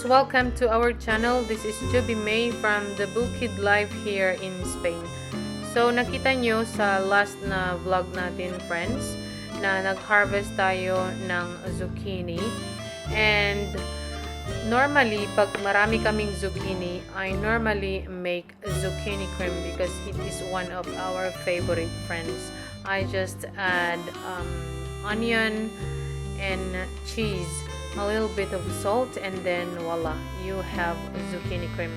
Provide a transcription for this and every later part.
welcome to our channel. This is Joby from the Bukid Life here in Spain. So nakita nyo sa last na vlog natin, friends, na nag-harvest tayo ng zucchini. And normally, pag marami kaming zucchini, I normally make zucchini cream because it is one of our favorite, friends. I just add onion and cheese, a little bit of salt, and then voila, you have zucchini cream,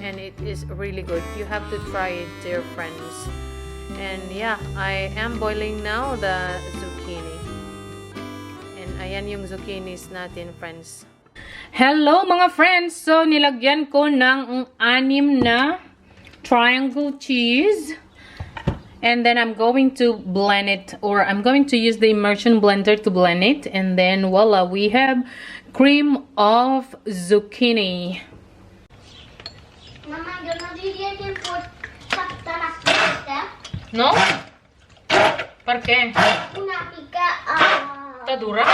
and it is really good. You have to try it, dear friends. And yeah, I am boiling now the zucchini, and ayan yung zucchinis natin, friends. Hello mga friends! So nilagyan ko ng 6 na triangle cheese. And then I'm going to blend it, or I'm going to use the immersion blender to blend it. And then voila, we have cream of zucchini. Mama, you're not really going to put pasta. No? ¿Por qué? Una pica ¿Está dura?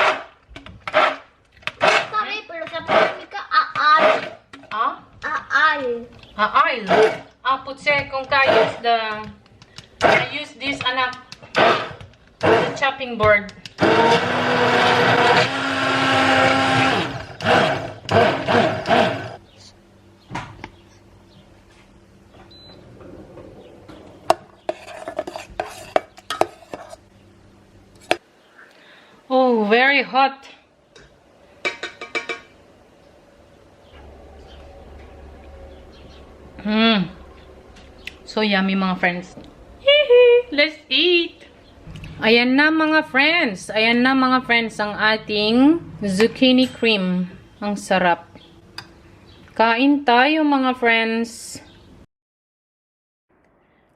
Sorry, pero una pica aal. Ah? Aal. Aisle. Putse kung kayos the... I use this anak, the chopping board. Oh, very hot. So yummy mga friends. Let's eat! Ayan na mga friends. Ayan na mga friends ang ating zucchini cream. Ang sarap. Kain tayo mga friends.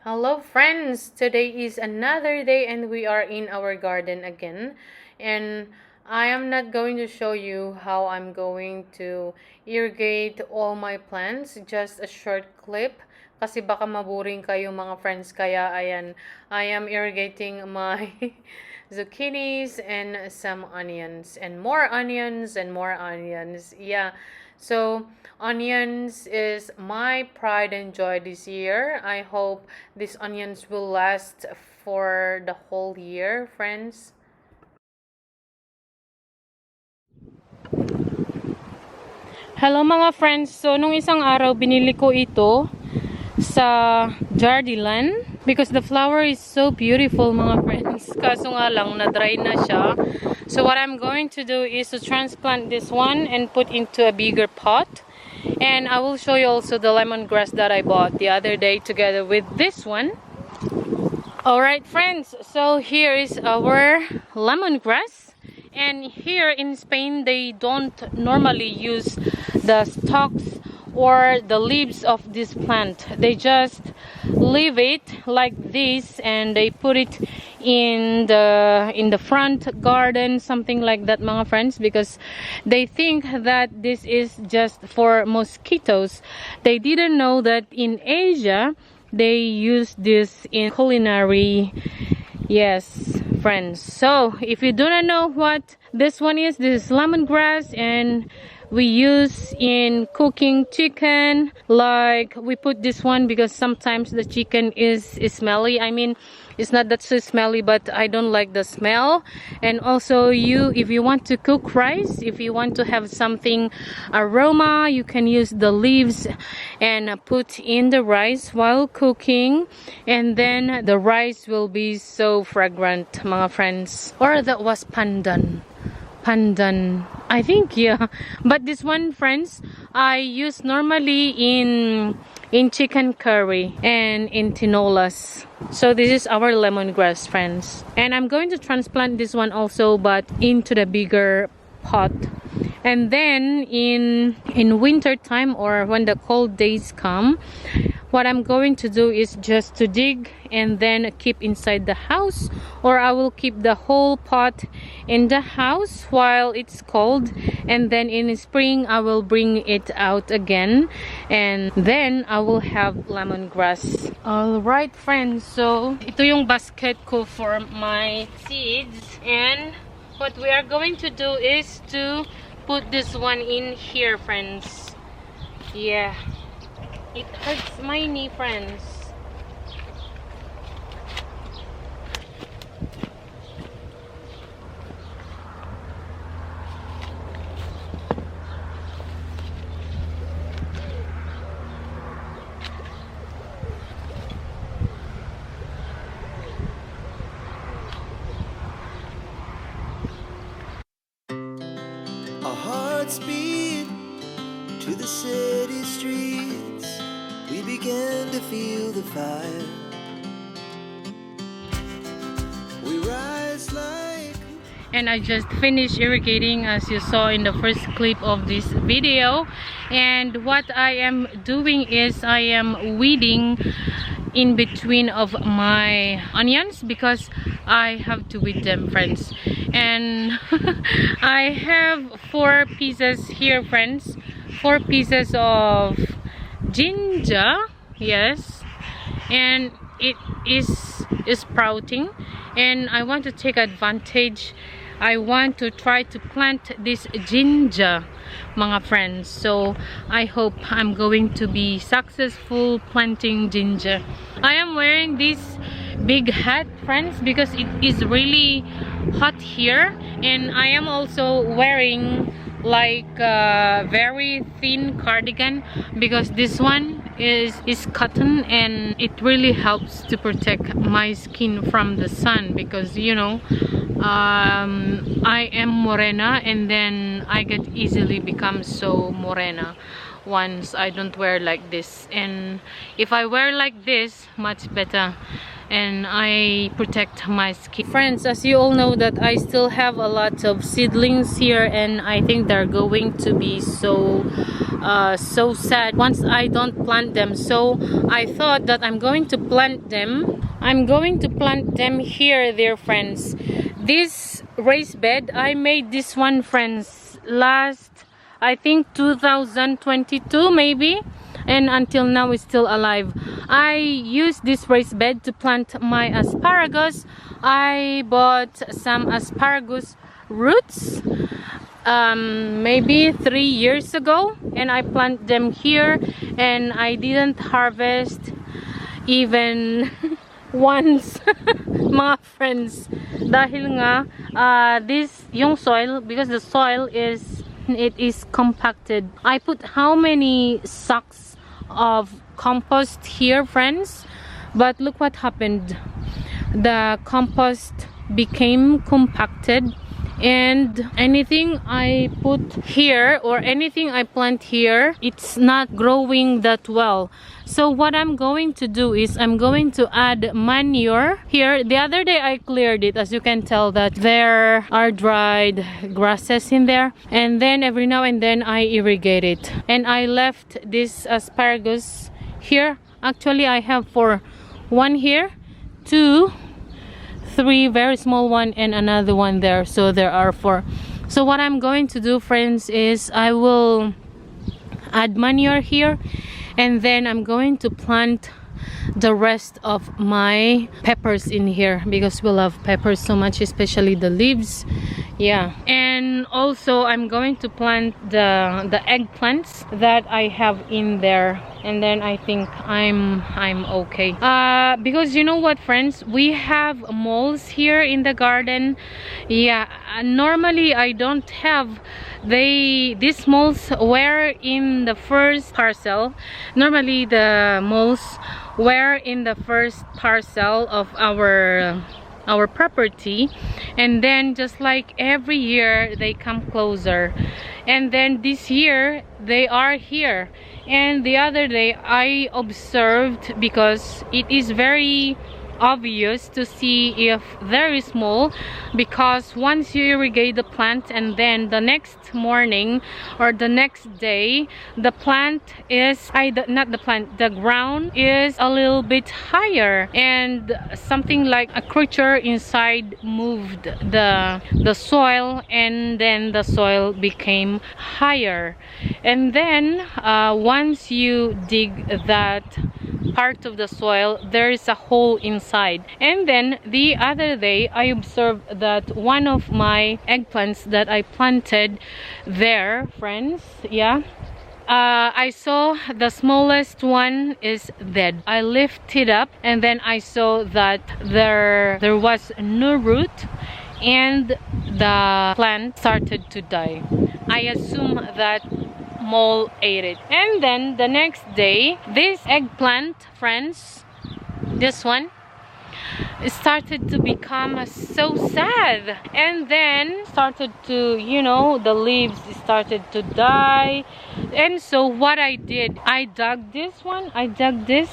Hello friends! Today is another day and we are in our garden again. And I am not going to show you how I'm going to irrigate all my plants. Just a short clip. Kasi baka maboring kayo mga friends. Kaya ayan, I am irrigating my zucchinis and some onions. And more onions and more onions. Yeah. So, onions is my pride and joy this year. I hope these onions will last for the whole year, friends. Hello mga friends. So, nung isang araw, binili ko ito sa jardilan because the flower is so beautiful mga friends. Kaso nga lang na-dry na siya. So what I'm going to do is to transplant this one and put into a bigger pot. And I will show you also the lemongrass that I bought the other day together with this one. Alright friends, so here is our lemongrass. And here in Spain they don't normally use the stalks or the leaves of this plant. They just leave it like this and they put it in the front garden, something like that mga friends, because they think that this is just for mosquitoes. They didn't know that in Asia they use this in culinary. Yes friends, so if you do not know what this one is, this is lemongrass, and we use in cooking chicken. Like we put this one because sometimes the chicken is smelly. I mean, it's not that so smelly, but I don't like the smell. And also if you want to cook rice, if you want to have something aroma, you can use the leaves and put in the rice while cooking, and then the rice will be so fragrant mga friends. Or that was pandan, I think, yeah. But this one friends, I use normally in chicken curry and in tinolas. So this is our lemongrass friends, and I'm going to transplant this one also, but into the bigger pot. And then in winter time, or when the cold days come, what I'm going to do is just to dig and then keep inside the house, or I will keep the whole pot in the house while it's cold, and then in the spring I will bring it out again, and then I will have lemongrass. Alright friends, so ito yung basket ko for my seeds, and what we are going to do is to put this one in here friends. Yeah, it hurts my knee, friends. Our hearts beat to the city streets. We began to feel the fire. We rise like. And I just finished irrigating, as you saw in the first clip of this video. And what I am doing is I am weeding in between of my onions because I have to weed them, friends. And I have 4 pieces here, friends. 4 pieces of ginger, yes, and it is sprouting, and I want to take advantage. I want to try to plant this ginger, mga friends. So I hope I'm going to be successful planting ginger. I am wearing this big hat, friends, because it is really hot here, and I am also wearing like a very thin cardigan because this one is cotton, and it really helps to protect my skin from the sun because, you know, I am morena, and then I get easily become so morena once I don't wear like this. And if I wear like this, much better, and I protect my skin. Friends, as you all know that I still have a lot of seedlings here, and I think they're going to be so sad once I don't plant them. So I thought that I'm going to plant them. I'm going to plant them here, dear friends. This raised bed, I made this one, friends, last, I think 2022 maybe, and until now it's still alive. I used this raised bed to plant my asparagus. I bought some asparagus roots maybe 3 years ago, and I planted them here, and I didn't harvest even once, mga friends, dahil nga this yung soil, because the soil is compacted. I put how many sacks of compost here, friends, but look what happened. The compost became compacted, and anything I put here or anything I plant here, it's not growing that well. So what I'm going to do is I'm going to add manure here. The other day I cleared it, as you can tell that there are dried grasses in there, and then every now and then I irrigate it. And I left this asparagus here. Actually I have 4. 1 here, 2, 3 very small one, and another one there, so there are 4. So what I'm going to do, friends, is I will add manure here, and then I'm going to plant the rest of my peppers in here because we love peppers so much, especially the leaves. Yeah, and also I'm going to plant the eggplants that I have in there, and then I think I'm okay. Because you know what, friends, we have moles here in the garden. Yeah, normally I don't have. These moles were in the first parcel. Normally the moles were in the first parcel of our property, and then just like every year they come closer, and then this year they are here. And the other day I observed, because it is very obvious to see if there is mole, because once you irrigate the plant and then the next morning or the next day the plant is the ground is a little bit higher, and something like a creature inside moved the soil, and then the soil became higher. And then once you dig that part of the soil, there is a hole inside. And then the other day I observed that one of my eggplants that I planted there, friends, yeah, I saw the smallest one is dead. I lifted it up and then I saw that there was no root and the plant started to die. I assume that mole ate it. And then the next day, this eggplant, friends, this one, it started to become so sad, and then started to, you know, the leaves started to die. And so what I did, I dug this one, I dug this,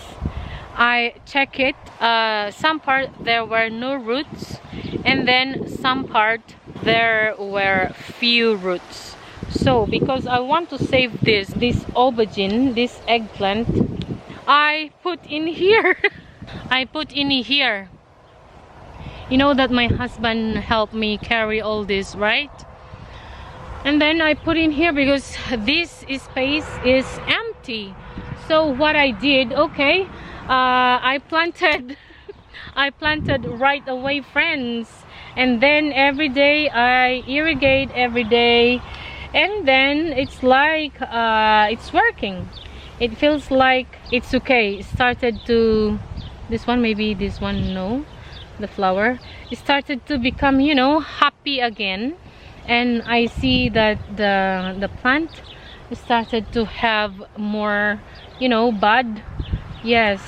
I check it. Some part there were no roots, and then some part there were few roots. So because I want to save this aubergine, this eggplant, I put in here. I put in here. You know that my husband helped me carry all this, right? And then I put in here because this space is empty. So what I did, okay, I planted I planted right away, friends. And then every day I irrigate every day, and then it's like it's working. It feels like it's okay. It started to, this one, maybe this one, no, the flower, it started to become, you know, happy again. And I see that the plant started to have more, you know, bud. Yes,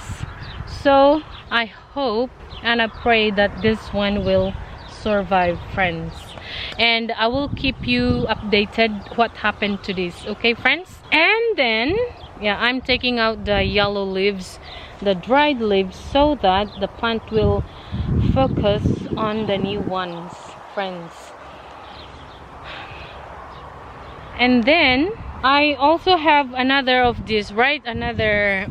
so I hope and I pray that this one will survive, friends, and I will keep you updated what happened to this, okay, friends? And then yeah, I'm taking out the yellow leaves, the dried leaves, so that the plant will focus on the new ones, friends. And then I also have another of this, right? Another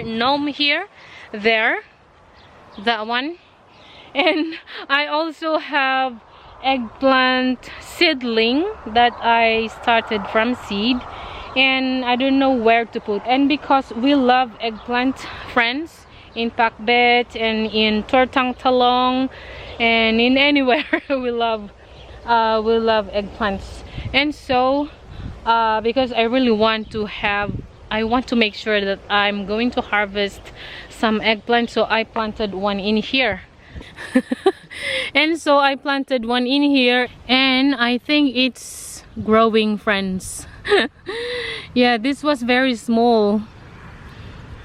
gnome here, there, that one. And I also have eggplant seedling that I started from seed, and I don't know where to put. And because we love eggplant, friends, in pakbet and in çTHANK talong and in anywhere, we love eggplants. And so because I really want to have, I want to make sure that I'm going to harvest some eggplant, so I planted one in here. And so I planted one in here, and I think it's growing, friends. Yeah, this was very small,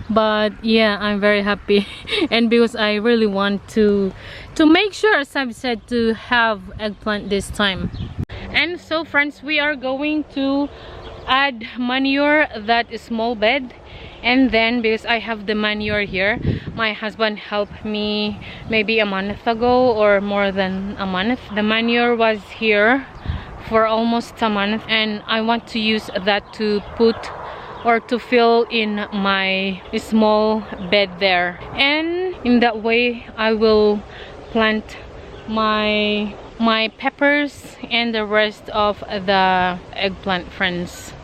but yeah, I'm very happy. And because I really want to make sure, as I've said, to have eggplant this time. And so, friends, we are going to add manure, that small bed. And then because I have the manure here, my husband helped me maybe a month ago or more than a month. The manure was here for almost a month, and I want to use that to put or to fill in my small bed there. And in that way I will plant my peppers and the rest of the eggplant, friends.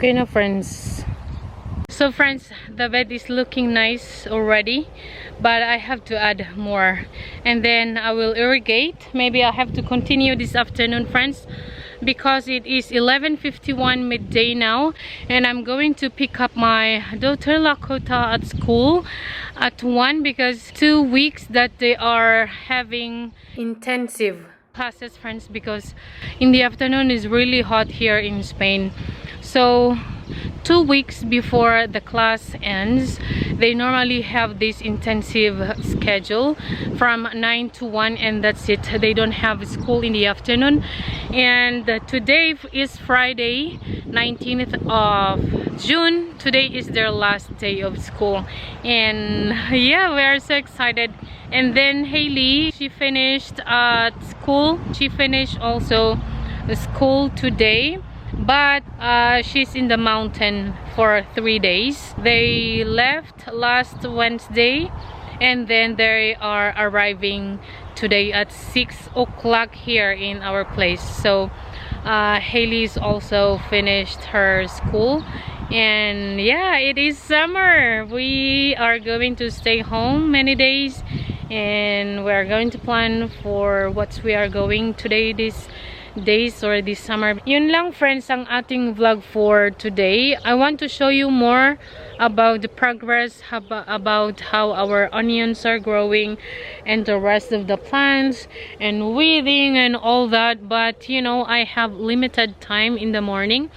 Okay na friends. So friends, the bed is looking nice already, but I have to add more, and then I will irrigate. Maybe I have to continue this afternoon, friends, because it is 11:51 midday now, and I'm going to pick up my daughter Lakota at school at 1, because 2 weeks that they are having intensive classes, friends, because in the afternoon is really hot here in Spain. So 2 weeks before the class ends, they normally have this intensive schedule from 9 to 1, and that's it. They don't have school in the afternoon. And today is Friday, 19th of June. Today is their last day of school, and yeah, we are so excited. And then Haley, she finished at school. She finished also the school today, but she's in the mountain for 3 days. They left last Wednesday, and then they are arriving today at 6 o'clock here in our place. So Haley's also finished her school, and yeah, it is summer. We are going to stay home many days, and we're going to plan for what we are going today, this days or this summer. Yun lang friends ang ating vlog for today. I want to show you more about the progress, about how our onions are growing and the rest of the plants and weeding and all that, but you know, I have limited time in the morning,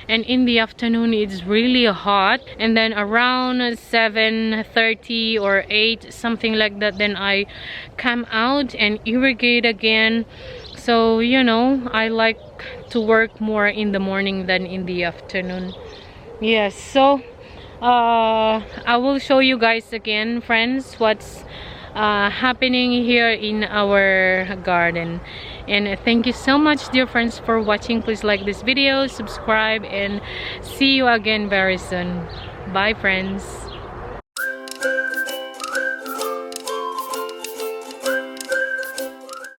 and in the afternoon it's really hot, and then around 7:30 or 8, something like that, then I come out and irrigate again. So you know, I like to work more in the morning than in the afternoon. Yes, so I will show you guys again, friends, what's happening here in our garden. And thank you so much, dear friends, for watching. Please like this video, subscribe, and see you again very soon. Bye friends.